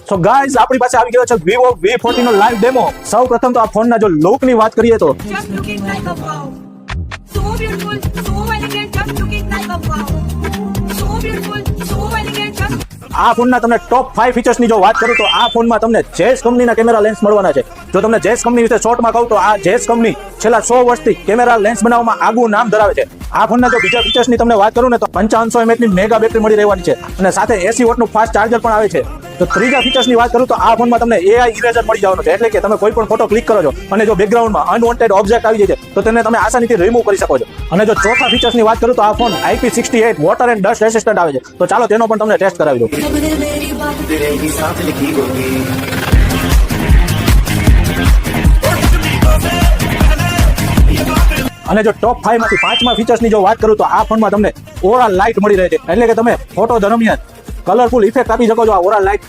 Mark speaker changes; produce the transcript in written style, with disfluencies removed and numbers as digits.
Speaker 1: So guys આપણી પાસે આવી ગયો છે Vivo V40 નો લાઈવ ડેમો. સૌ પ્રથમ તો આ ફોનના જો લુક ની વાત કરીએ તો
Speaker 2: Just looking like a wow. So beautiful, so elegant, just looking like a wow. So beautiful, so elegant, just
Speaker 1: આ ફોનના તમને ટોપ 5 ફીચર્સ ની જો વાત કરું તો આ ફોનમાં તમને જેસ કંપનીના કેમેરા લેન્સ મળવાના છે. જો તમને જેસ કંપની વિશે શોર્ટમાં કહું તો આ જેસ કંપની છેલ્લા 100 વર્ષથી કેમેરા લેન્સ બનાવવામાં આગવું નામ ધરાવે છે. આ ફોનના જો બીજા ફીચર્સ ની તમને વાત કરું ને તો 5500 mAh ની મેગા બેટરી મળી રહેવાની છે અને સાથે 80 વોટનું ફાસ્ટ ચાર્જર પણ આવે છે. તો ત્રીજા ફીચર્સ ની વાત કરું તો આ ફોનમાં તમને AI ઇરેઝર મળી જવાનું છે, એટલે કે તમે કોઈ પણ ફોટો ક્લિક કરો છો અને જો બેકગ્રાઉન્ડમાં અનવોન્ટેડ ઓબ્જેક્ટ આવી જાય છે તો તેને તમે આસાનીથી રિમૂવ કરી શકો છો. અને જો ચોથા ફીચર્સ ની વાત કરું તો આ phone IP68 water and dust resistant આવે છે. તો ચાલો તેનો પણ તમને ટેસ્ટ કરાવી દઉં.
Speaker 3: तेरी साथ लिखी होगी
Speaker 1: અને જો ટોપ 5 માંથી પાંચમા ફીચર્સ ની જો વાત કરું તો આ ફોનમાં તમને ઓરા લાઇટ મળી રહે છે, એટલે કે તમે ફોટો દરમિયાન કલરફુલ ઇફેક્ટ આપી શકો છો આ ઓરા લાઇટ